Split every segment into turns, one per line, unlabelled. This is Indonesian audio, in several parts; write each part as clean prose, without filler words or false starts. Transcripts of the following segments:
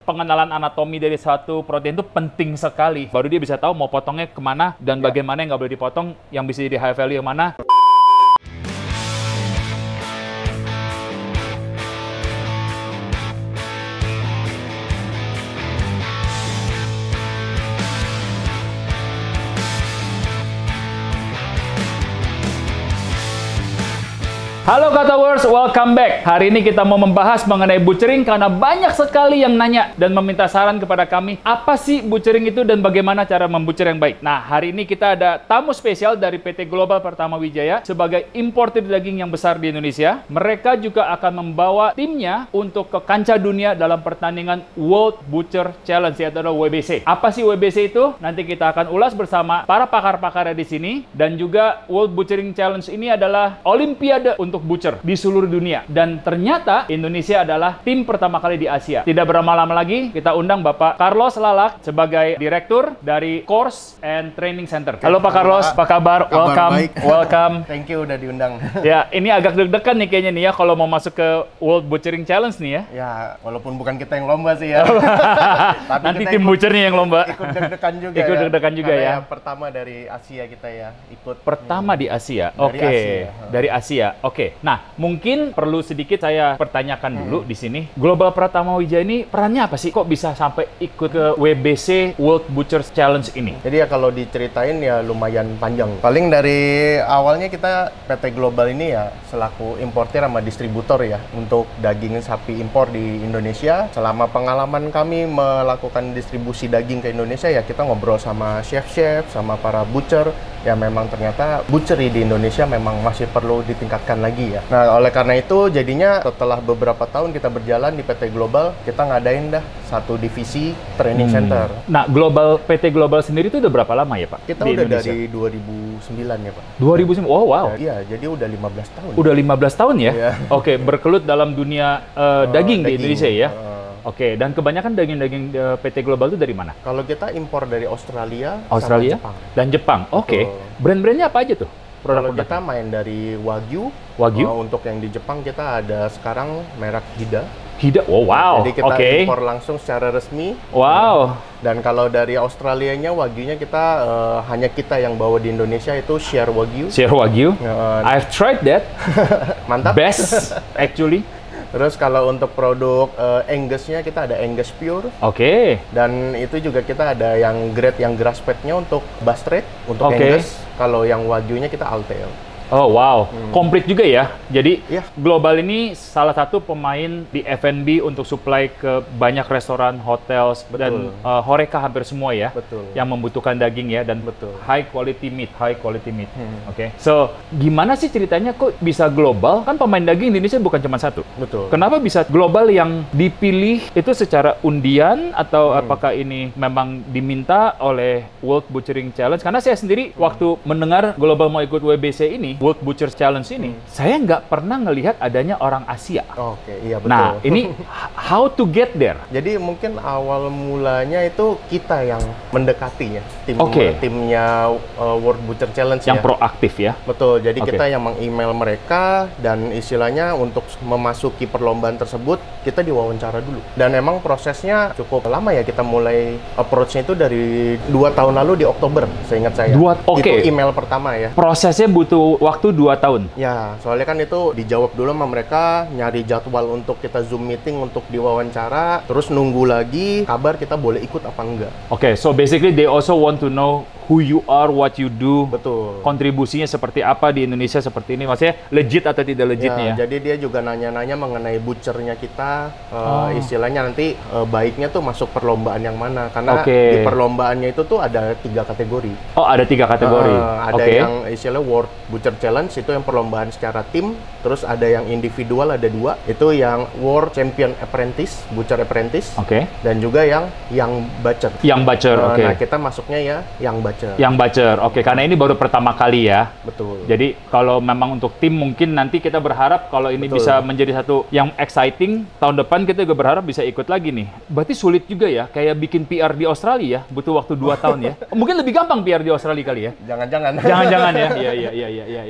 Pengenalan anatomi dari satu protein itu penting sekali. Baru dia bisa tahu mau potongnya kemana dan bagaimana yang nggak boleh dipotong, yang bisa jadi high value yang mana. Halo Katawers, welcome back. Hari ini kita mau membahas mengenai butchering karena banyak sekali yang nanya dan meminta saran kepada kami, apa sih butchering itu dan bagaimana cara membutcher yang baik. Nah, hari ini kita ada tamu spesial dari PT Global Pertama Wijaya sebagai importer daging yang besar di Indonesia. Mereka juga akan membawa timnya untuk ke kancah dunia dalam pertandingan World Butcher Challenge atau WBC. Apa sih WBC itu? Nanti kita akan ulas bersama para pakar-pakarnya di sini, dan juga World Butchering Challenge ini adalah olimpiade untuk butcher di seluruh dunia, dan ternyata Indonesia adalah tim pertama kali di Asia. Tidak berlama-lama lagi, kita undang Bapak Carlos Lalak sebagai Direktur dari Course and Training Center. Halo Pak Carlos, apa kabar? Welcome.
Baik.
Welcome.
Thank you udah diundang.
Ya, ini agak deg-degan nih kayaknya nih ya kalau mau masuk ke World Butchering Challenge nih ya.
Ya, walaupun bukan kita yang lomba sih ya. Tapi
nanti tim butchernya yang lomba.
Ikut deg-degan juga.
Ikut deg-degan juga ya.
Yang pertama dari Asia kita ya, ikut.
Pertama di Asia.
Dari
Oke.
Asia.
Dari Asia. Oke. Nah, mungkin perlu sedikit saya pertanyakan dulu di sini. Global Pertama Wijaya ini perannya apa sih? Kok bisa sampai ikut ke WBC World Butcher Challenge ini?
Jadi ya kalau diceritain ya lumayan panjang. Paling dari awalnya kita PT Global ini ya selaku importer sama distributor ya untuk daging sapi impor di Indonesia. Selama pengalaman kami melakukan distribusi daging ke Indonesia ya kita ngobrol sama chef-chef, sama para butcher. Ya memang ternyata butchery di Indonesia memang masih perlu ditingkatkan lagi ya. Nah, oleh karena itu jadinya setelah beberapa tahun kita berjalan di PT Global, kita ngadain dah satu divisi training center.
Nah, PT Global sendiri itu udah berapa lama ya, Pak?
Kita
di
udah
Indonesia?
dari 2009 ya, Pak.
2009. Oh, wow.
Iya, jadi udah 15 tahun.
Udah 15 tahun ya?
Iya.
Oke, berkelut dalam dunia daging di Indonesia ya? Oke, dan kebanyakan daging-daging PT Global itu dari mana?
Kalau kita impor dari Australia sama Jepang.
Dan Jepang. Oke. Brand-brandnya apa aja tuh?
Kalau kita main dari Wagyu. Untuk yang di Jepang kita ada sekarang merek Hida.
Hida, oh wow.
Jadi kita impor langsung secara resmi.
Wow.
Dan kalau dari Australianya Wagyunya kita hanya kita yang bawa di Indonesia itu Share Wagyu.
Share Wagyu. I've tried that.
Mantap.
Best actually.
Terus kalau untuk produk Angus-nya kita ada Angus Pure.
Oke.
Dan itu juga kita ada yang grade yang grass fed-nya untuk Bastard, untuk Angus. Kalau yang Wagyu-nya kita Altair.
Oh wow, komplit juga ya. Jadi
yeah.
Global ini salah satu pemain di F&B untuk supply ke banyak restoran, hotel, dan horeca hampir semua ya.
Betul.
Yang membutuhkan daging ya, dan high quality meat. Oke. So, gimana sih ceritanya kok bisa global? Kan pemain daging di Indonesia bukan cuma satu.
Betul.
Kenapa bisa global yang dipilih itu secara undian atau apakah ini memang diminta oleh World Butchering Challenge? Karena saya sendiri waktu mendengar Global mau ikut WBC ini, World Butcher Challenge ini, saya nggak pernah ngelihat adanya orang Asia.
Oke, iya betul.
Nah, ini how to get there?
Jadi mungkin awal mulanya itu kita yang mendekatinya, timnya World Butcher Challenge
yang proaktif ya.
Betul. Jadi kita yang meng-email mereka dan istilahnya untuk memasuki perlombaan tersebut kita diwawancara dulu. Dan emang prosesnya cukup lama ya, kita mulai approach-nya itu dari 2 tahun lalu di Oktober, seingat saya. Itu email pertama ya.
Prosesnya butuh waktu 2 tahun?
Ya, soalnya kan itu dijawab dulu sama mereka, nyari jadwal untuk kita Zoom meeting untuk diwawancara, terus nunggu lagi kabar kita boleh ikut apa enggak.
Oke, so basically they also want to know who you are, what you do.
Betul.
Kontribusinya seperti apa di Indonesia seperti ini. Maksudnya legit atau tidak legitnya ya?
Jadi dia juga nanya-nanya mengenai butchernya kita, istilahnya nanti baiknya tuh masuk perlombaan yang mana. Karena di perlombaannya itu tuh ada 3 kategori.
Oh, ada 3 kategori.
Ada yang istilah World Butcher Challenge, itu yang perlombaan secara tim. Terus ada yang individual, ada 2. Itu yang World Champion Apprentice, Butcher Apprentice. Dan juga yang Young Butcher.
Young Butcher,
Nah, kita masuknya ya Young Butcher. Bacer.
Yang Bacer. Oke, karena ini baru pertama kali ya.
Betul.
Jadi kalau memang untuk tim mungkin nanti kita berharap kalau ini
Betul.
bisa menjadi satu yang exciting, tahun depan kita juga berharap bisa ikut lagi nih. Berarti sulit juga ya, kayak bikin PR di Australia ya, butuh waktu 2 tahun ya. Mungkin lebih gampang PR di Australia kali ya.
Jangan-jangan.
Jangan-jangan ya.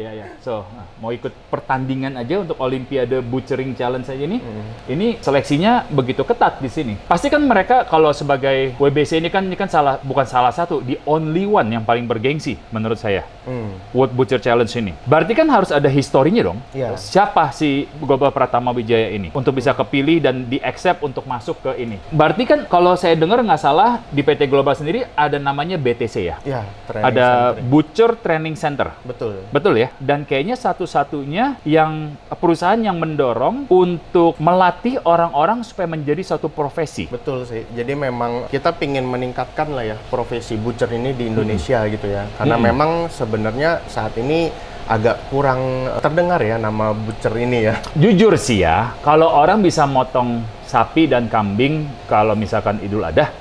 Iya. So, mau ikut pertandingan aja untuk Olimpiade Butchering Challenge aja nih. Ini seleksinya begitu ketat di sini. Pasti kan mereka kalau sebagai WBC ini kan bukan salah satu, the only one yang paling bergengsi menurut saya. World Butcher Challenge ini. Berarti kan harus ada historinya dong.
Iya.
Siapa si Global Pratama Wijaya ini untuk bisa kepilih dan di-accept untuk masuk ke ini. Berarti kan kalau saya dengar nggak salah di PT Global sendiri ada namanya BTC ya?
Iya,
Ada Butcher Training Center.
Betul.
Betul ya? Dan kayaknya satu-satunya yang perusahaan yang mendorong untuk melatih orang-orang supaya menjadi satu profesi.
Betul sih. Jadi memang kita pingin meningkatkan lah ya profesi butcher ini di Indonesia gitu ya. Karena memang sebenarnya saat ini agak kurang terdengar ya nama butcher ini ya.
Jujur sih ya, kalau orang bisa motong sapi dan kambing kalau misalkan Idul Adha,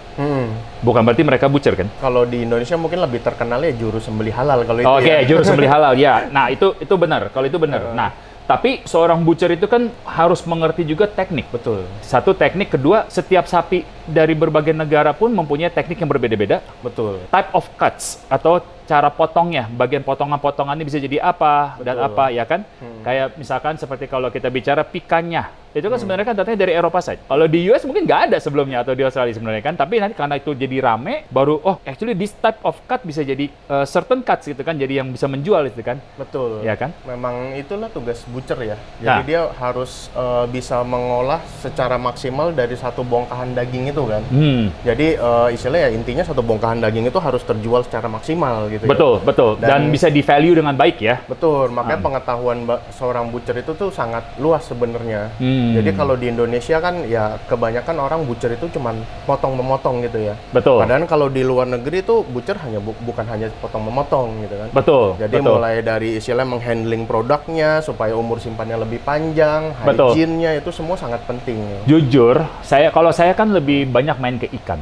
bukan berarti mereka butcher kan?
Kalau di Indonesia mungkin lebih terkenal ya juru sembelih halal kalau itu
Oke,
ya.
juru sembelih halal ya. Nah, itu benar. Kalau itu benar. Nah, tapi seorang butcher itu kan harus mengerti juga teknik.
Betul.
Satu teknik, kedua setiap sapi dari berbagai negara pun mempunyai teknik yang berbeda-beda.
Betul.
Type of cuts atau cara potongnya, bagian potongan-potongannya bisa jadi apa dan apa ya kan? Kayak misalkan seperti kalau kita bicara pikannya, itu kan sebenarnya kan datangnya dari Eropa saja. Kalau di US mungkin nggak ada sebelumnya atau di Australia sebenarnya kan, tapi nanti karena itu jadi rame, baru actually this type of cut bisa jadi certain cuts gitu kan, jadi yang bisa menjual itu kan.
Betul.
Ya kan?
Memang itulah tugas butcher ya. Jadi dia harus bisa mengolah secara maksimal dari satu bongkahan daging itu kan. Jadi istilahnya ya intinya satu bongkahan daging itu harus terjual secara maksimal gitu.
Betul. Dan bisa di value dengan baik ya.
Betul, makanya pengetahuan seorang butcher itu tuh sangat luas sebenarnya. Jadi kalau di Indonesia kan ya kebanyakan orang butcher itu cuman potong-memotong gitu ya.
Betul.
Padahal kalau di luar negeri tuh butcher bukan hanya potong-memotong gitu kan.
Betul.
Jadi mulai dari istilah menghandling produknya supaya umur simpannya lebih panjang, hygiene-nya itu semua sangat penting.
Jujur, kalau saya kan lebih banyak main ke ikan.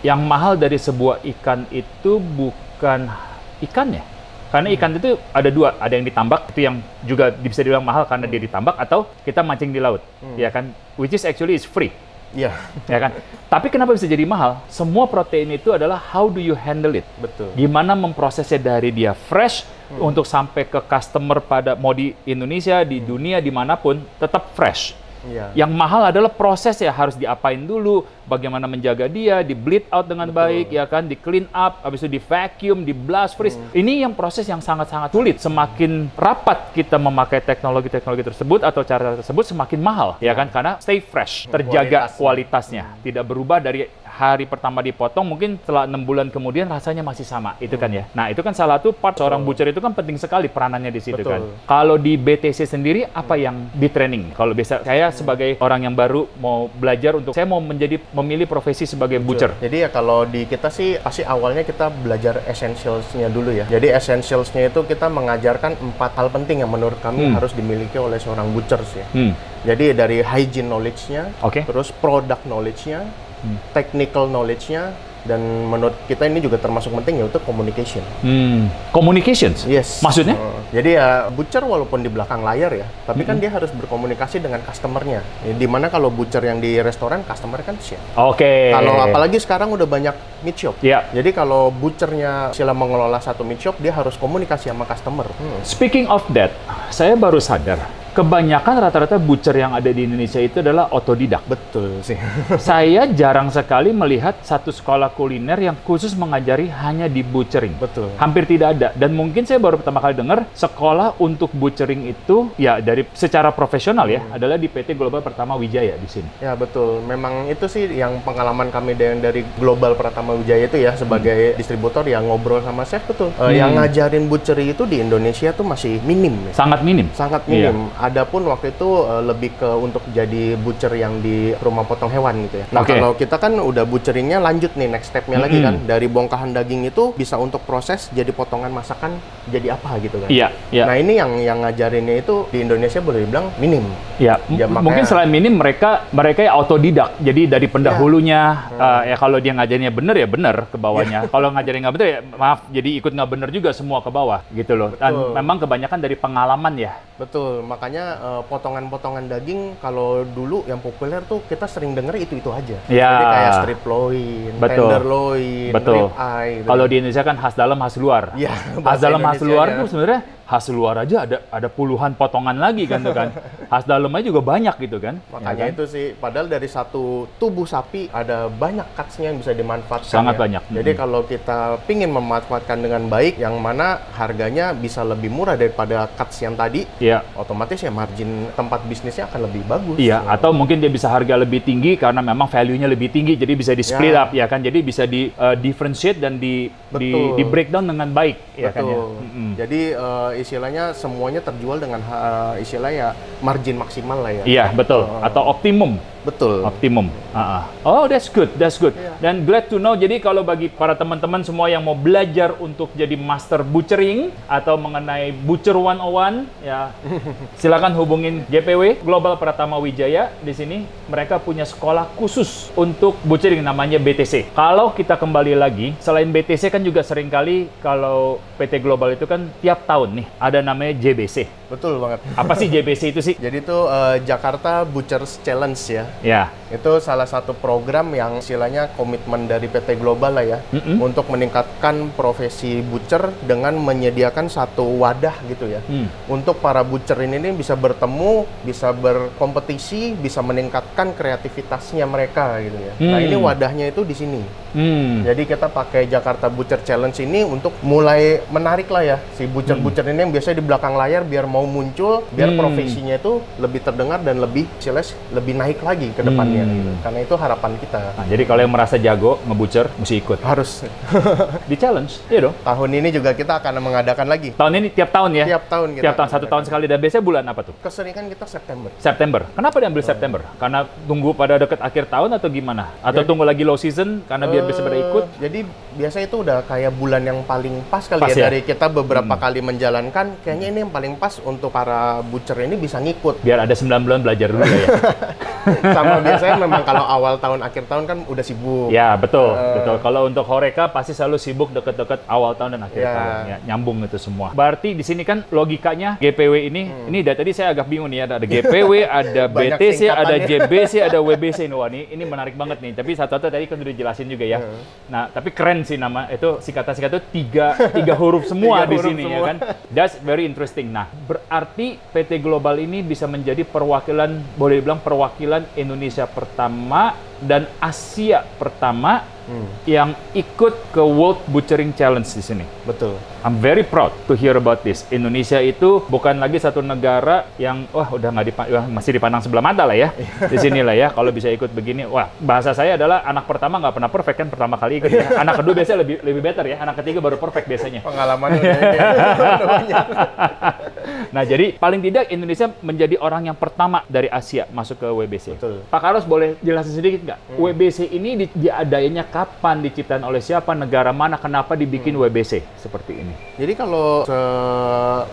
Yang mahal dari sebuah ikan itu bukan ikannya. Karena ikan itu ada dua, ada yang ditambak, itu yang juga bisa dibilang mahal karena dia ditambak, atau kita mancing di laut, ya kan? Which is actually is free.
Iya.
Ya kan? Tapi kenapa bisa jadi mahal? Semua protein itu adalah how do you handle it?
Betul.
Gimana memprosesnya dari dia fresh untuk sampai ke customer mau di Indonesia, di dunia, dimanapun, tetap fresh.
Iya.
Yang mahal adalah proses ya, harus diapain dulu, bagaimana menjaga dia, di bleed out dengan baik, ya kan, di clean up, habis itu di vacuum, di blast freeze. Ini yang proses yang sangat-sangat sulit. Semakin rapat kita memakai teknologi-teknologi tersebut atau cara tersebut, semakin mahal, ya kan, karena stay fresh, terjaga kualitasnya, tidak berubah dari hari pertama dipotong, mungkin setelah 6 bulan kemudian rasanya masih sama, itu kan ya. Nah, itu kan salah satu part seorang butcher itu kan penting sekali peranannya di situ kan. Kalau di BTC sendiri, apa yang di training? Kalau biasa saya sebagai orang yang baru mau belajar saya mau memilih profesi sebagai butcher.
Jadi ya kalau di kita sih pasti awalnya kita belajar essentials-nya dulu ya. Jadi essentials-nya itu kita mengajarkan 4 hal penting yang menurut kami harus dimiliki oleh seorang butcher ya. Jadi dari hygiene knowledge-nya, terus product knowledge-nya, technical knowledge-nya, dan menurut kita ini juga termasuk penting yaitu communication.
Communications?
Yes.
Maksudnya?
Jadi ya butcher walaupun di belakang layar ya, tapi kan dia harus berkomunikasi dengan customer-nya. Dimana kalau butcher yang di restoran, customer kan chef. Kalau apalagi sekarang udah banyak meat shop. Jadi kalau butchernya sila mengelola satu meat shop, dia harus komunikasi sama customer.
Speaking of that, saya baru sadar. Kebanyakan rata-rata butcher yang ada di Indonesia itu adalah otodidak.
Betul sih.
Saya jarang sekali melihat satu sekolah kuliner yang khusus mengajari hanya di butchering.
Betul.
Hampir tidak ada. Dan mungkin saya baru pertama kali dengar sekolah untuk butchering itu ya dari secara profesional ya adalah di PT Global Pratama Wijaya di sini.
Ya betul. Memang itu sih yang pengalaman kami dari Global Pratama Wijaya itu ya sebagai distributor yang ngobrol sama chef betul. Yang ngajarin butchery itu di Indonesia tuh masih minim.
Sangat minim.
Sangat minim. ada pun waktu itu lebih ke untuk jadi butcher yang di rumah potong hewan gitu ya. Nah, kalau kita kan udah butcheringnya lanjut nih, next stepnya lagi kan. Dari bongkahan daging itu bisa untuk proses jadi potongan masakan jadi apa gitu kan.
Iya, iya.
Nah, ini yang ngajarinnya itu di Indonesia boleh dibilang minim.
Ya, mungkin selain minim mereka ya autodidak. Jadi dari pendahulunya ya kalau dia ngajarinnya bener ya bener ke bawahnya. Kalau ngajarin nggak bener ya maaf, jadi ikut nggak bener juga semua ke bawah gitu loh. Dan memang kebanyakan dari pengalaman ya.
Betul, makanya potongan-potongan daging kalau dulu yang populer tuh kita sering denger itu aja.
Ya.
Jadi kayak strip loin, tenderloin, rib eye.
Kalau di Indonesia kan khas dalam khas luar.
Ya,
khas dalam khas luar tuh sebenarnya khas luar aja ada puluhan potongan lagi kan tuh kan. Khas dalamnya juga banyak gitu kan.
Makanya itu sih, padahal dari satu tubuh sapi ada banyak cuts-nya yang bisa dimanfaatkan.
Sangat banyak.
Jadi kalau kita pingin memanfaatkan dengan baik, yang mana harganya bisa lebih murah daripada cuts yang tadi, otomatis ya margin tempat bisnisnya akan lebih bagus.
Iya, atau mungkin dia bisa harga lebih tinggi karena memang value-nya lebih tinggi, jadi bisa di split up ya kan. Jadi bisa di differentiate dan di breakdown dengan baik ya kan ya.
Jadi istilahnya semuanya terjual dengan istilahnya margin maksimal lah ya.
Iya, betul. Atau optimum.
Betul.
Optimum. Oh, that's good. That's good. Dan glad to know. Jadi kalau bagi para teman-teman semua yang mau belajar untuk jadi master butchering atau mengenai Butcher 101 ya, silakan hubungin GPW Global Pratama Wijaya. Di sini mereka punya sekolah khusus untuk butchering namanya BTC. Kalau kita kembali lagi, selain BTC kan juga seringkali kalau PT Global itu kan tiap tahun nih ada namanya JBC.
Betul banget.
Apa sih JBC itu sih?
Jadi itu Jakarta Butchers Challenge ya.
Ya.
Itu salah satu program yang istilahnya komitmen dari PT Global lah ya, untuk meningkatkan profesi butcher dengan menyediakan satu wadah gitu ya, untuk para butcher ini bisa bertemu, bisa berkompetisi, bisa meningkatkan kreativitasnya mereka gitu ya. Nah ini wadahnya itu di sini. Jadi kita pakai Jakarta Butcher Challenge ini untuk mulai menarik lah ya si butcher-butcher ini yang biasanya di belakang layar, biar mau muncul, biar profesinya itu lebih terdengar dan lebih jelas, lebih naik lagi ke depannya. Karena itu harapan kita.
Nah, jadi kalau yang merasa jago ngebutcher mesti ikut.
Harus.
Di challenge, iya dong.
Tahun ini juga kita akan mengadakan lagi.
Tahun ini tiap tahun ya?
Tiap tahun kita.
Tiap tahun, satu tahun sekali. Dan biasanya bulan apa tuh?
Keseringan kita September.
September. Kenapa diambil September? Karena tunggu pada dekat akhir tahun atau gimana? Atau tunggu lagi low season karena biar bisa pada ikut?
Jadi biasa itu udah kayak bulan yang paling pas kali ya dari kita beberapa kali menjalankan. Kayaknya ini yang paling pas untuk para butcher ini bisa ngikut.
Biar ada 9 bulan belajar dulu ya.
Sama biasanya memang kalau awal tahun akhir tahun kan udah sibuk.
Ya betul, betul. Kalau untuk Horeca pasti selalu sibuk deket-deket awal tahun dan akhir tahun. Ya, nyambung itu semua. Berarti di sini kan logikanya GPW ini dari tadi saya agak bingung nih, ada GPW, ada BTC, ada JBC, ada WBC. Wah, ini menarik banget nih. Tapi satu-satu tadi kan udah dijelasin juga ya. Nah, tapi keren sih nama itu, singkatan-singkatan itu tiga huruf semua di sini ya kan. That's very interesting. Nah, berarti PT Global ini bisa menjadi perwakilan, boleh dibilang perwakilan Indonesia pertama dan Asia pertama yang ikut ke World Butchering Challenge di sini.
Betul.
I'm very proud to hear about this. Indonesia itu bukan lagi satu negara yang udah masih dipandang sebelah mata lah ya. Di sini lah ya kalau bisa ikut begini. Wah, bahasa saya adalah anak pertama nggak pernah perfect kan, pertama kali ikut ya. Anak kedua biasanya lebih better ya. Anak ketiga baru perfect biasanya.
Pengalamannya udah banyak.
Nah, jadi paling tidak Indonesia menjadi orang yang pertama dari Asia masuk ke WBC.
Betul.
Pak Carlos boleh jelasin sedikit nggak? WBC ini diadainya kapan, diciptakan oleh siapa, negara mana, kenapa dibikin WBC seperti ini?
Jadi kalau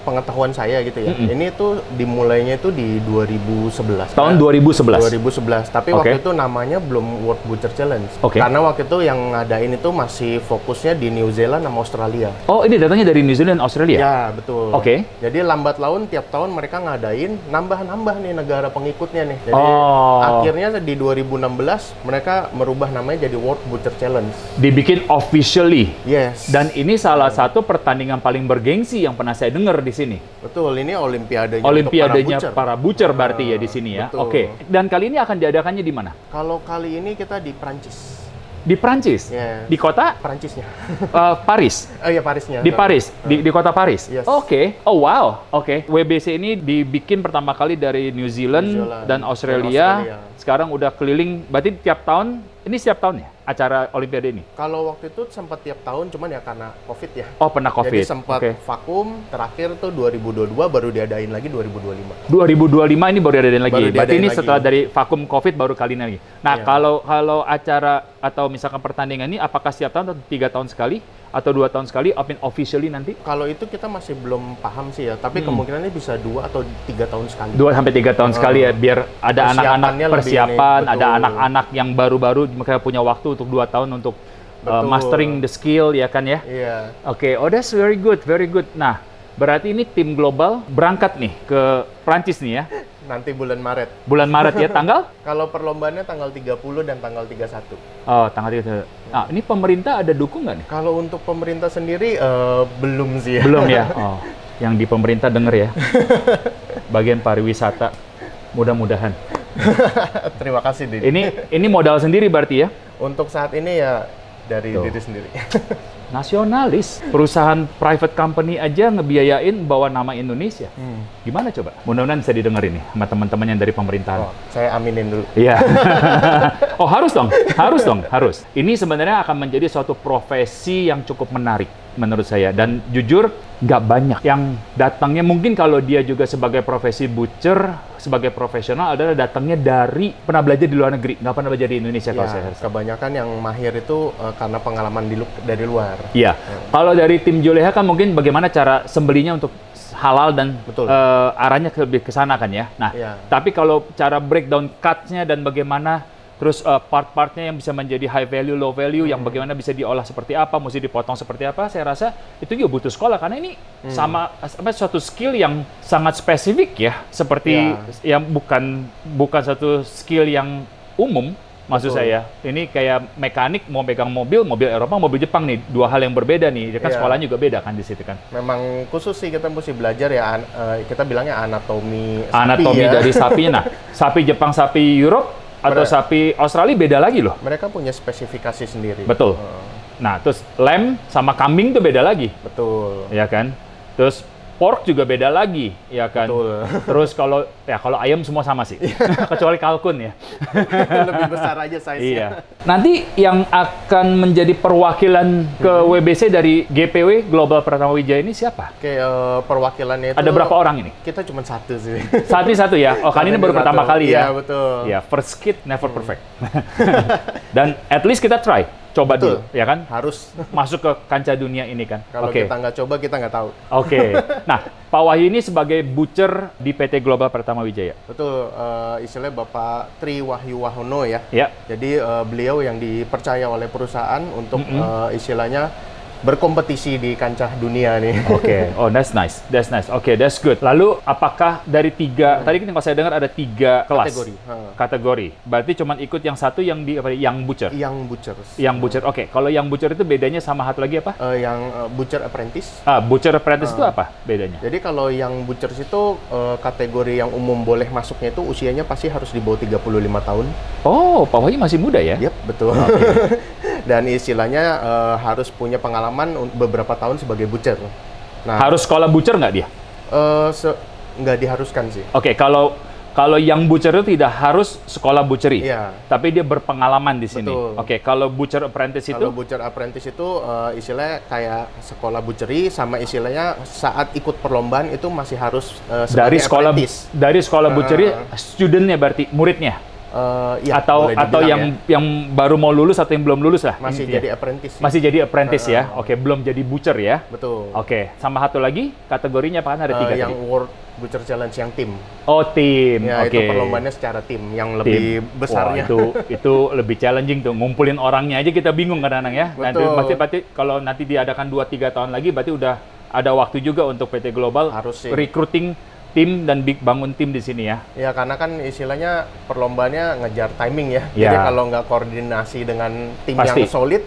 pengetahuan saya gitu ya, ini tuh dimulainya itu di 2011.
Tahun 2011?
2011, tapi waktu itu namanya belum World Butcher Challenge. Karena waktu itu yang ngadain itu masih fokusnya di New Zealand sama Australia. Oh, ini datangnya dari New Zealand dan Australia? Ya, betul. Jadi lambat laun tiap tahun mereka ngadain, nambah-nambah nih negara pengikutnya nih. Jadi akhirnya di 2016 mereka merubah namanya jadi World Butcher Challenge. Dibikin officially. Yes.
Dan ini salah satu pertandingan paling bergengsi yang pernah saya dengar di sini.
Betul, ini olimpiadanya
para butcher berarti ya di sini ya. Oke. Dan kali ini akan diadakannya di mana?
Kalau kali ini kita di Prancis.
Di Prancis?
Yes.
Di kota?
Prancisnya.
Paris?
Oh iya, Parisnya.
Di Paris? Di kota Paris?
Yes.
Oke. Oh wow. Oke. WBC ini dibikin pertama kali dari New Zealand dan Australia. Sekarang udah keliling, berarti tiap tahun ini setiap tahun ya acara Olimpiade ini?
Kalau waktu itu sempat tiap tahun, cuman ya karena COVID ya.
Oh, pernah COVID.
Jadi sempat
Oke.
vakum, terakhir tuh 2022 baru diadain lagi 2025.
2025 ini baru diadain lagi.
Baru
Berarti
diadain
ini
lagi.
setelah dari vakum COVID baru kali ini lagi. Nah,
Iya.
kalau acara atau misalkan pertandingan ini apakah setiap tahun atau 3 tahun sekali atau 2 tahun sekali open officially nanti?
Kalau itu kita masih belum paham sih ya, tapi kemungkinannya bisa 2 atau 3 tahun sekali.
2 sampai 3 tahun sekali ya, biar ada anak-anak
Persiapannya lebih
persiapan,
ini,
ada
betul.
anak-anak yang baru-baru mereka punya waktu untuk 2 tahun untuk
Betul.
mastering the skill ya kan ya.
Iya.
Oke, oh that's very good, very good. Nah, berarti ini tim global berangkat nih ke Prancis nih ya.
Nanti bulan Maret.
Bulan Maret ya, tanggal?
Kalau perlombaannya tanggal 30 dan tanggal 31.
Oh, tanggal 31. Nah, ini pemerintah ada dukung nggak nih?
Kalau untuk pemerintah sendiri belum sih ya.
Belum ya? Oh, yang di pemerintah denger ya. Bagian pariwisata, mudah-mudahan.
Terima kasih, Din.
Ini modal sendiri berarti ya?
Untuk saat ini ya dari
Tuh.
diri sendiri.
Nasionalis, perusahaan private company aja ngebiayain bawa nama Indonesia. Gimana coba? Mudah-mudahan bisa didengerin nih sama teman-teman yang dari pemerintahan.
Oh, saya aminin dulu.
Iya. Oh, harus dong, harus. Ini sebenarnya akan menjadi suatu profesi yang cukup menarik menurut saya. Dan jujur, nggak banyak yang datangnya. Mungkin kalau dia juga sebagai profesi butcher, sebagai profesional adalah datangnya dari pernah belajar di luar negeri, nggak pernah belajar di Indonesia kalau saya
Ya,
rasa.
kebanyakan yang mahir itu karena pengalaman dari luar.
Iya. Kalau dari tim Juleha kan mungkin bagaimana cara sembelinya untuk halal dan
Betul.
arahnya lebih ke sana kan ya. Nah,
Iya.
tapi kalau cara breakdown cut-nya dan bagaimana terus part-partnya yang bisa menjadi high value, low value, yang bagaimana bisa diolah seperti apa, mesti dipotong seperti apa, saya rasa itu juga butuh sekolah karena ini sama suatu skill yang sangat spesifik ya, seperti yang bukan satu skill yang umum. Maksud
Betul.
saya, ini kayak mekanik mau pegang mobil Eropa, mobil Jepang nih, dua hal yang berbeda nih. Kan
Iya.
sekolahnya juga beda kan di situ kan.
Memang khusus sih kita mesti belajar ya, kita bilangnya anatomi sapi
Anatomi
ya.
dari sapinya. Nah, sapi Jepang, sapi Europe atau sapi Australia beda lagi loh.
Mereka punya spesifikasi sendiri.
Betul. Nah, terus lamb sama kambing tuh beda lagi,
Betul.
ya kan? Terus pork juga beda lagi, ya kan?
Betul.
Terus kalau ayam semua sama sih, kecuali kalkun ya.
Lebih besar aja size-nya.
Iya. Nanti yang akan menjadi perwakilan ke WBC dari GPW Global Pratama Wijaya ini siapa?
Oke, perwakilannya itu
Ada berapa orang ini?
Kita cuma satu sih.
Satu ya. Oh, kali ini baru
Satu.
pertama kali ya.
Iya, betul.
Ya, first kid never perfect. Dan at least kita try, coba
Betul.
dulu, ya kan?
Harus.
Masuk ke kancah dunia ini kan.
Kalau
Oke.
kita nggak coba, kita nggak tahu.
Oke. Nah, Pak Wahyu ini sebagai butcher di PT Global Pratama Wijaya.
Betul, istilahnya Bapak Tri Wahyu Wahono ya.
Ya.
Jadi beliau yang dipercaya oleh perusahaan untuk istilahnya berkompetisi di kancah dunia nih.
Oke, oh that's nice. Oke, that's good. Lalu apakah dari tadi kan kalau saya dengar ada 3 kelas
Kategori.
kategori. Berarti cuma ikut yang satu yang di yang butcher.
Yang butchers.
Yang butcher. Oke, kalau yang butcher itu bedanya sama satu lagi apa?
Yang butcher apprentice.
Butcher apprentice itu apa bedanya?
Jadi kalau yang butchers itu kategori yang umum boleh masuknya itu usianya pasti harus di bawah 35 tahun.
Oh, Pak Wahyu masih muda ya?
Yap, betul. Dan istilahnya harus punya pengalaman beberapa tahun sebagai butcher. Nah,
Harus sekolah butcher nggak dia?
nggak diharuskan sih.
Oke, kalau yang butcher itu tidak harus sekolah butchery,
Iya.
tapi dia berpengalaman di sini.
Betul.
Oke, kalau butcher apprentice itu,
Kalau butcher apprentice itu istilahnya kayak sekolah butchery sama istilahnya saat ikut perlombaan itu masih harus
dari
sebagai
sekolah
apprentice.
butchery, studentnya berarti muridnya,
Ya,
atau
boleh dibilang ya.
yang baru mau lulus atau yang belum lulus lah.
Masih
intinya.
jadi apprentice.
Masih jadi apprentice ya. Oke, belum jadi butcher ya.
Betul.
Oke, sama satu lagi kategorinya apa kan ada 3
yang
tadi.
World Butcher Challenge yang tim.
Oh, tim.
Ya,
Oke.
itu perlombaannya secara tim yang
Tim.
lebih besarnya.
Wah, itu lebih challenging tuh. Ngumpulin orangnya aja kita bingung kadang-kadang ya. Nanti
Betul.
berarti kalau nanti diadakan 2-3 tahun lagi berarti udah ada waktu juga untuk PT Global
Harus sih.
recruiting tim dan bangun tim di sini ya.
Ya, karena kan istilahnya perlombaannya ngejar timing ya.
Ya.
Jadi kalau nggak koordinasi dengan tim
Pasti.
yang solid,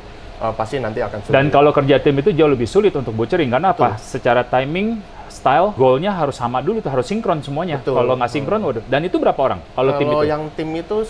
pasti nanti akan sulit.
Dan kalau kerja tim itu jauh lebih sulit untuk butchering karena apa? Secara timing, style, goalnya harus sama dulu tuh, harus sinkron semuanya.
Betul.
Kalau nggak sinkron, waduh. Dan itu berapa orang? Kalau tim
Kalau
itu?
yang tim itu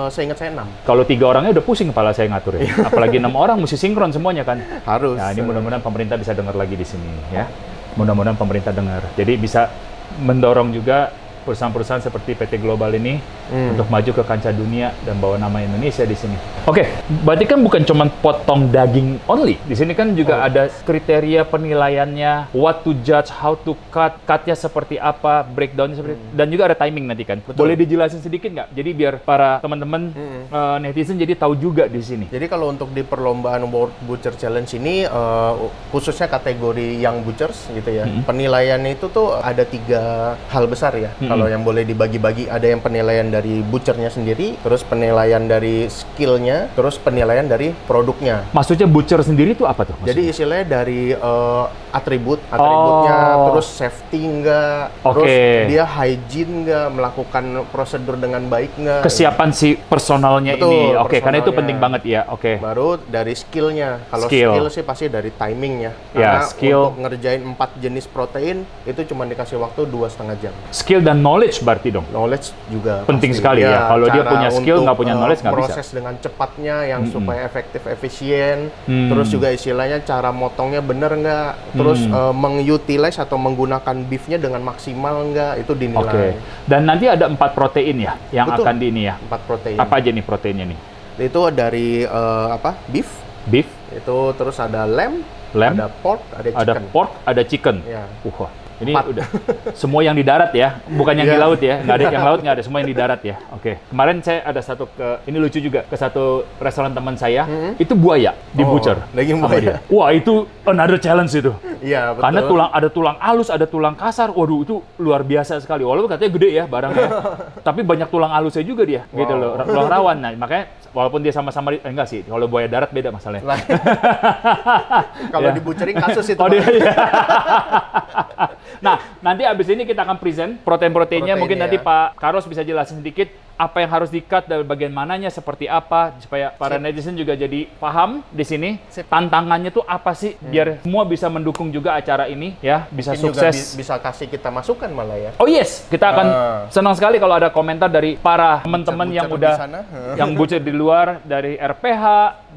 seingat saya 6.
Kalau 3 orangnya udah pusing kepala saya ngatur ya. Apalagi 6 orang mesti sinkron semuanya kan.
Harus.
Nah, ini mudah-mudahan pemerintah bisa dengar lagi di sini ya. Mudah-mudahan pemerintah dengar. Jadi bisa mendorong juga perusahaan-perusahaan seperti PT Global ini untuk maju ke kancah dunia dan bawa nama Indonesia di sini. Oke, berarti kan bukan cuma potong daging only. Di sini kan juga ada kriteria penilaiannya, what to judge, how to cut, cutnya seperti apa, breakdownnya seperti dan juga ada timing nanti kan.
Betul.
Boleh dijelasin sedikit nggak? Jadi biar para teman-teman netizen jadi tahu juga di sini.
Jadi kalau untuk di perlombaan World Butcher Challenge ini khususnya kategori Young Butchers gitu ya. Penilaiannya itu tuh ada 3 hal besar ya. Kalau yang boleh dibagi-bagi, ada yang penilaian dari butchernya sendiri, terus penilaian dari skillnya, terus penilaian dari produknya.
Maksudnya butcher sendiri itu apa tuh?
Jadi istilahnya dari atributnya, terus safety nggak, terus dia hygiene nggak, melakukan prosedur dengan baik nggak.
Kesiapan si personalnya ini. Oke, karena itu penting banget ya. Oke.
Baru dari skillnya. Kalau skill sih pasti dari timingnya. Karena untuk ngerjain 4 jenis protein itu cuma dikasih waktu 2,5 jam.
Skill dan knowledge berarti dong?
Knowledge juga
penting sekali ya. Kalau dia punya skill, nggak punya knowledge, nggak bisa.
Proses dengan cepatnya yang supaya efektif, efisien. Terus juga istilahnya cara motongnya bener nggak. Terus mengutilize atau menggunakan beefnya dengan maksimal nggak, itu dinilai.
Dan nanti ada 4 protein ya yang akan di ini ya?
4 protein.
Apa aja nih proteinnya nih?
Itu dari beef.
Beef.
Itu terus ada lamb. Ada pork, ada chicken.
Ada pork, ada chicken.
Ya.
Ini udah semua yang di darat ya, bukan yang di laut ya. Nggak ada yang laut, nggak ada, semua yang di darat ya. Oke. Kemarin saya ada ini lucu juga, ke satu restoran teman saya, itu buaya di butcher.
Daging buaya.
Wah, itu another challenge itu.
Iya, betul.
Karena ada tulang halus, ada tulang kasar. Waduh, itu luar biasa sekali. Walaupun katanya gede ya barangnya. Tapi banyak tulang halusnya juga dia, gitu loh. Tulang rawan. Nah, makanya walaupun dia sama-sama enggak sih, kalau buaya darat beda masalahnya.
Kalau di butchering kasus itu.
Nah, nanti abis ini kita akan present protein-proteinnya. Mungkin nanti Pak Carlos bisa jelasin sedikit apa yang harus di-cut dari bagian mananya, seperti apa, supaya para netizen juga jadi paham di sini. Tantangannya tuh apa sih, biar semua bisa mendukung juga acara ini, ya, bisa
mungkin
sukses.
Juga bisa kasih kita masukan malah ya.
Oh yes, kita akan senang sekali kalau ada komentar dari para teman-teman yang udah, yang butcher di luar, dari RPH,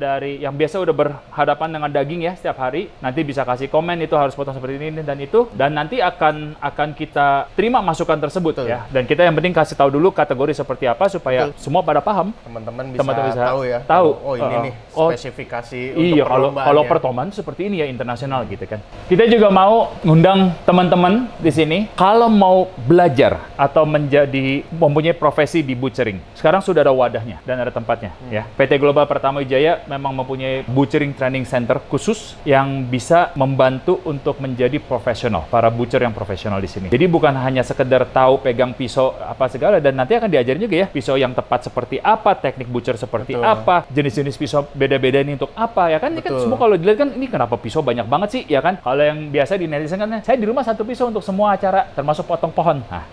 dari yang biasa udah berhadapan dengan daging ya setiap hari. Nanti bisa kasih komen, itu harus potong seperti ini dan itu. Dan nanti akan kita terima masukan tersebut. Betul. Ya. Dan kita yang penting kasih tahu dulu kategori seperti apa supaya semua pada paham.
Teman-teman bisa tahu ya.
Tahu.
Oh ini nih spesifikasi untuk perlombaan.
Kalau perlombaan seperti ini ya internasional gitu kan. Kita juga mau ngundang teman-teman di sini kalau mau belajar atau mempunyai profesi di butchering. Sekarang sudah ada wadahnya dan ada tempatnya ya. PT Global Pratama Wijaya memang mempunyai butchering training center khusus yang bisa membantu untuk menjadi profesional, para butcher yang profesional di sini. Jadi bukan hanya sekedar tahu pegang pisau apa segala, dan nanti akan diajarin juga ya pisau yang tepat seperti apa, teknik butcher seperti apa, jenis-jenis pisau beda-beda ini untuk apa ya kan. Ini kan semua kalau dilihat kan ini kenapa pisau banyak banget sih ya kan. Kalau yang biasa di netizen kan saya di rumah satu pisau untuk semua acara termasuk potong pohon. Nah,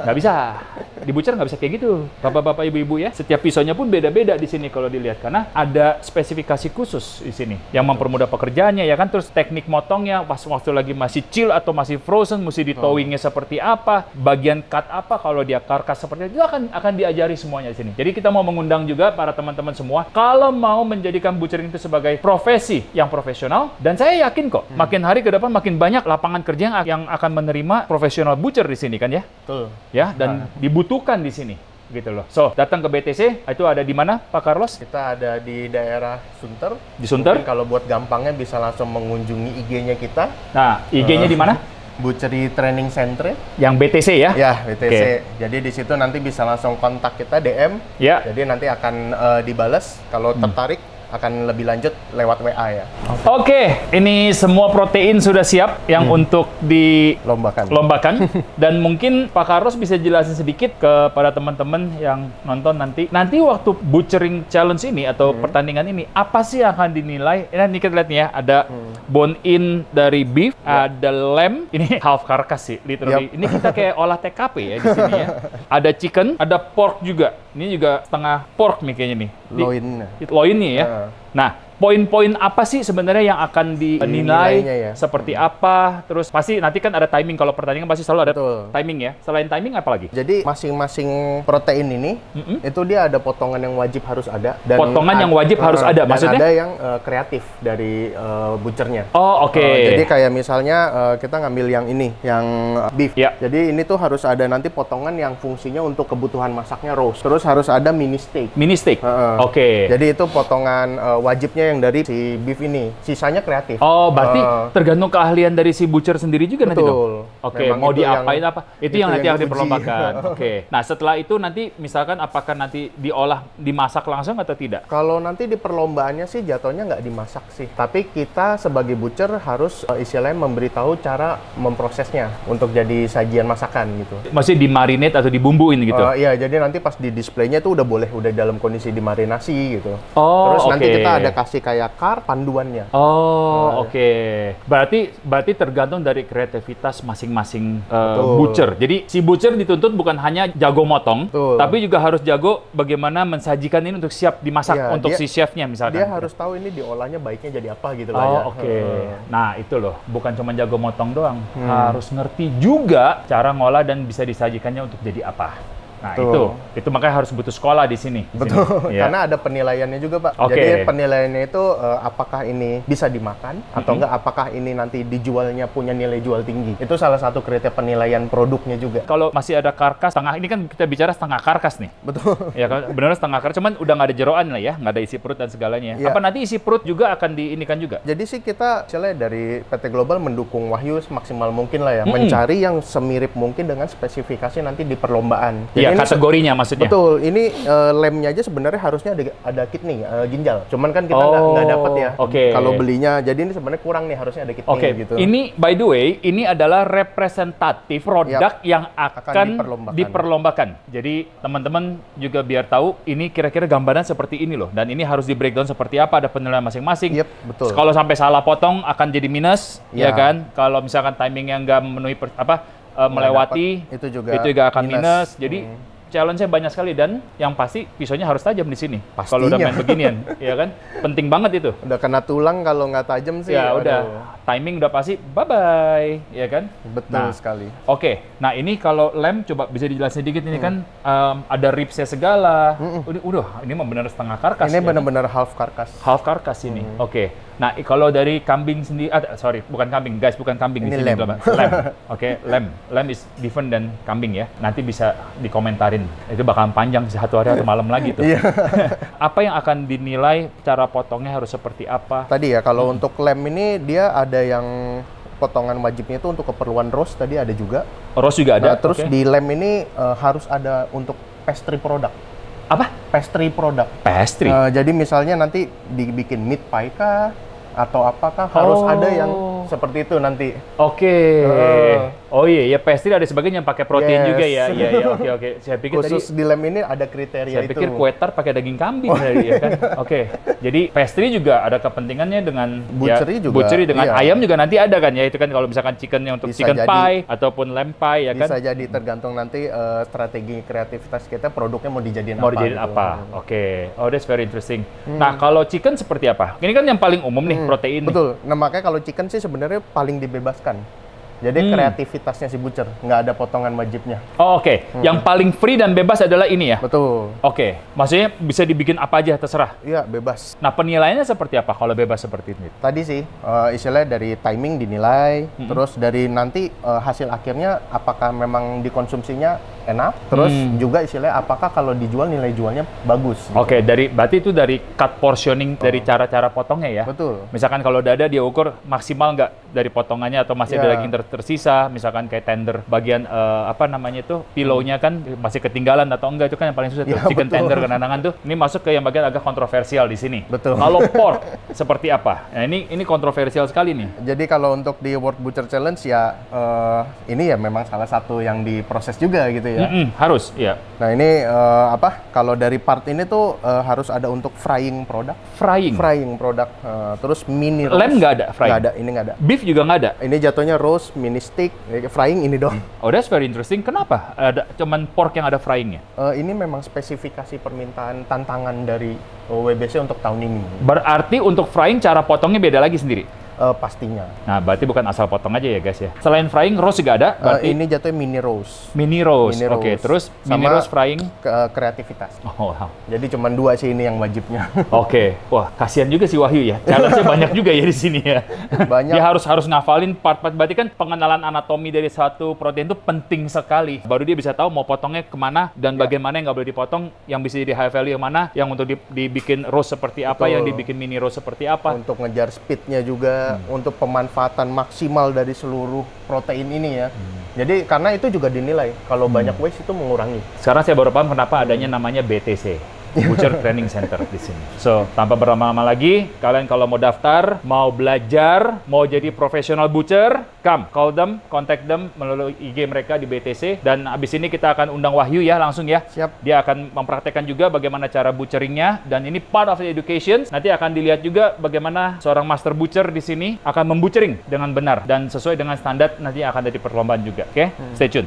nggak bisa. Di butcher nggak bisa kayak gitu. Bapak-bapak, ibu-ibu ya. Setiap pisaunya pun beda-beda di sini kalau dilihat karena ada spesifikasi khusus di sini yang mempermudah pekerjaannya ya kan. Terus teknik motongnya pas waktu lagi masih chill atau masih frozen mesti di towingnya seperti apa, bagian cut apa, kalau dia karkas seperti itu akan diajari semuanya di sini. Jadi kita mau mengundang juga para teman-teman semua kalau mau menjadikan butchering itu sebagai profesi yang profesional, dan saya yakin kok makin hari ke depan makin banyak lapangan kerja yang akan menerima profesional butcher di sini kan ya.
Betul.
Ya, dan dibutuhkan di sini gitu loh. So, datang ke BTC, itu ada di mana Pak Carlos?
Kita ada di daerah Sunter.
Di Sunter?
Mungkin kalau buat gampangnya bisa langsung mengunjungi IG-nya kita.
Nah, IG-nya di mana?
Butchery Training Center.
Yang BTC ya?
Ya, BTC. Jadi di situ nanti bisa langsung kontak kita DM.
Ya.
Jadi nanti akan dibalas kalau tertarik. Akan lebih lanjut lewat WA ya.
Oke, ini semua protein sudah siap yang untuk dilombakan. Dan mungkin Pak Carlos bisa jelasin sedikit kepada teman-teman yang nonton nanti. Nanti waktu butchering challenge ini atau pertandingan ini, apa sih yang akan dinilai? Ini kita lihat nih ya, ada bone in dari beef, ada lamb, ini half carcass sih, literally. Ini kita kayak olah TKP ya di sini ya. Ada chicken, ada pork juga. Ini juga setengah pork nih kayaknya nih. Loinnya ya. Nah, poin-poin apa sih sebenarnya yang akan dinilai
Nilainya ya.
seperti apa? Terus pasti nanti kan ada timing, kalau pertandingan pasti selalu ada
Betul.
timing ya. Selain timing apa lagi?
Jadi masing-masing protein ini itu dia ada potongan yang wajib harus ada dan
Potongan yang wajib harus ada,
dan
maksudnya?
ada yang kreatif dari butchernya.
Oh, oke.
Jadi kayak misalnya kita ngambil yang ini, yang beef.
Ya.
Jadi ini tuh harus ada nanti potongan yang fungsinya untuk kebutuhan masaknya roast. Terus harus ada mini steak.
Mini steak.
Heeh.
Oke.
Jadi itu potongan wajibnya yang dari si beef ini. Sisanya kreatif.
Oh, berarti tergantung keahlian dari si butcher sendiri juga nanti dong?
Betul.
Oke,
Memang
mau
itu
diapain apa? Itu yang nanti yang
diuji.
diperlombakan. Oke. Nah, setelah itu nanti misalkan apakah nanti diolah, dimasak langsung atau tidak?
Kalau nanti di perlombaannya sih jatuhnya nggak dimasak sih. Tapi kita sebagai butcher harus istilahnya memberitahu cara memprosesnya untuk jadi sajian masakan gitu.
Maksudnya dimarinate atau dibumbuin gitu?
Iya, jadi nanti pas di displaynya tuh udah dalam kondisi dimarinasi gitu.
Oh,
Terus nanti
oke.
kita ada kasih kayak panduannya.
Oh, oke. Berarti tergantung dari kreativitas masing-masing
Betul.
butcher. Jadi si butcher dituntut bukan hanya jago motong,
Betul.
tapi juga harus jago bagaimana mensajikan ini untuk siap dimasak
Iya,
untuk
dia-
si chefnya misalkan.
Dia harus tahu ini diolahnya baiknya jadi apa gitu lah ya.
Oh, oke. Nah, itu loh. Bukan cuma jago motong doang. Harus ngerti juga cara ngolah dan bisa disajikannya untuk jadi apa. Nah,
Betul.
itu makanya harus butuh sekolah di sini.
Betul,
Ya.
karena ada penilaiannya juga, Pak.
Oke.
Jadi penilaiannya itu apakah ini bisa dimakan atau enggak, apakah ini nanti dijualnya punya nilai jual tinggi. Itu salah satu kriteria penilaian produknya juga.
Kalau masih ada karkas setengah, ini kan kita bicara setengah karkas nih.
Betul.
Ya kan, benar setengah karkas, cuman udah nggak ada jeroan lah ya, nggak ada isi perut dan segalanya.
Iya.
Apa nanti isi perut juga akan diinikan juga?
Jadi sih kita misalnya dari PT Global mendukung Wahyu semaksimal mungkin lah ya, mencari yang semirip mungkin dengan spesifikasi nanti di perlombaan. Jadi
Iya,
ini
kategorinya maksudnya.
betul, ini lemnya aja sebenarnya harusnya ada kidney, ginjal. Cuman kan kita nggak dapet ya.
oke.
Kalau belinya, jadi ini sebenarnya kurang nih, harusnya ada kidney
Oke,
gitu.
ini by the way, ini adalah representatif produk yang akan diperlombakan. Jadi teman-teman juga biar tahu ini kira-kira gambaran seperti ini loh. Dan ini harus di breakdown seperti apa, ada penilaian masing-masing.
Yep, betul.
Kalau sampai salah potong akan jadi minus, ya
Ya.
kan? Kalau misalkan timingnya nggak memenuhi melewati,
dapet, itu juga
akan minus. Jadi challenge-nya banyak sekali dan yang pasti pisaunya harus tajam di sini. Kalau udah
Pastinya.
main beginian, ya kan? Penting banget itu.
Udah kena tulang kalau nggak tajam sih.
Ya
aduh.
udah, timing udah pasti bye-bye, ya kan?
Betul sekali.
Oke, nah ini kalau lem coba bisa dijelasin dikit ini kan ada ribsnya segala. Udah, ini mah benar setengah karkas.
Ini
ya kan?
benar-benar half karkas.
Half karkas ini. Oke. Nah, kalau dari kambing sendiri, sorry, bukan kambing, guys, bukan kambing di
Ini
sini.
lem.
Lem. Oke, lem. Lem is different dan kambing ya. Nanti bisa dikomentarin. Itu bakalan panjang satu hari atau malam lagi tuh.
Iya.
Apa yang akan dinilai cara potongnya harus seperti apa?
Tadi ya, kalau untuk lem ini dia ada yang potongan wajibnya itu untuk keperluan roast, tadi ada juga.
Roast juga ada.
Nah, terus
oke.
di lem ini harus ada untuk pastry product.
Apa?
Pastry product.
Pastry.
Jadi misalnya nanti dibikin meat pie kah atau apakah harus ada yang seperti itu nanti.
Oke. Oh iya, ya pastry ada sebagian yang pakai protein
Yes.
juga ya. Iya, iya, oke. Saya pikir
Khusus
tadi
di lem ini ada kriteria
saya
itu.
pikir kue tart pakai daging kambing tadi ya kan. Oke. Jadi pastry juga ada kepentingannya dengan
Butchery juga,
butchery dengan
iya.
ayam juga nanti ada kan ya. Itu kan kalau misalkan chickennya untuk
Bisa
chicken
jadi.
pie ataupun lamb pie ya kan.
Bisa jadi tergantung nanti strategi kreativitas kita, produknya mau dijadiin
Mau
apa.
dijadiin
gitu.
apa? Oke. Oh, that's very interesting. Nah, kalau chicken seperti apa? Ini kan yang paling umum nih, protein nih.
Betul. Nah, makanya kalau chicken sih sebenarnya paling dibebaskan. Jadi kreativitasnya si butcher, nggak ada potongan wajibnya.
Oh, oke. Yang paling free dan bebas adalah ini ya?
Betul.
Oke. Maksudnya bisa dibikin apa aja, terserah.
Iya, bebas.
Nah, penilaiannya seperti apa kalau bebas seperti ini?
Tadi sih, istilahnya dari timing dinilai, terus dari nanti hasil akhirnya apakah memang dikonsumsinya enak, terus juga istilahnya apakah kalau dijual nilai jualnya bagus.
Oke, berarti itu dari cut portioning dari cara-cara potongnya ya?
Betul.
Misalkan kalau dada dia ukur maksimal nggak dari potongannya atau masih ada
Iya.
daging tersisa, misalkan kayak tender bagian apa namanya itu pillow-nya kan masih ketinggalan atau enggak, itu kan yang paling susah tuh.
Ya,
Chicken
betul.
tender kadang-kadang tuh. Ini masuk ke yang bagian agak kontroversial di sini.
Betul.
Kalau pork seperti apa? Nah, ini kontroversial sekali nih.
Jadi kalau untuk di World Butcher Challenge ya ini ya memang salah satu yang diproses juga gitu ya.
Harus, ya.
Nah ini kalau dari part ini tuh harus ada untuk frying produk. Frying produk. Terus mini roast.
Lem nggak ada frying?
Nggak ada, ini nggak ada.
Beef juga nggak ada?
Ini jatuhnya roast, mini steak, frying ini dong.
Oh, that's very interesting. Kenapa ada cuman pork yang ada fryingnya?
Ini memang spesifikasi permintaan tantangan dari WBC untuk tahun ini.
Berarti untuk frying cara potongnya beda lagi sendiri?
Pastinya.
Nah, berarti bukan asal potong aja ya guys ya. Selain frying, roast juga ada? Berarti
ini jatuhnya mini roast.
Mini roast. Oke, terus mini roast, frying?
Kreativitas.
Oh, wow.
Jadi cuma 2 sih ini yang wajibnya.
Oke. Wah, kasihan juga si Wahyu ya. Challenge-nya banyak juga ya di sini ya.
Banyak.
Dia harus ngafalin part-part. Berarti kan pengenalan anatomi dari satu protein itu penting sekali. Baru dia bisa tahu mau potongnya kemana dan bagaimana yang nggak boleh dipotong, yang bisa jadi high value yang mana, yang untuk dibikin roast seperti apa, yang dibikin mini roast seperti apa.
Untuk ngejar speed-nya juga, untuk pemanfaatan maksimal dari seluruh protein ini ya. Jadi karena itu juga dinilai kalau banyak waste itu mengurangi.
Sekarang saya baru paham kenapa adanya namanya BTC. Butcher Training Center di sini. So, tanpa berlama-lama lagi, kalian kalau mau daftar, mau belajar, mau jadi profesional butcher, call them, contact them melalui IG mereka di BTC. Dan abis ini kita akan undang Wahyu ya, langsung ya.
Siap.
Dia akan mempraktekkan juga bagaimana cara butcheringnya, dan ini part of the education. Nanti akan dilihat juga bagaimana seorang master butcher di sini akan membutchering dengan benar dan sesuai dengan standar nanti akan ada di perlombaan juga. Oke? Stay tune.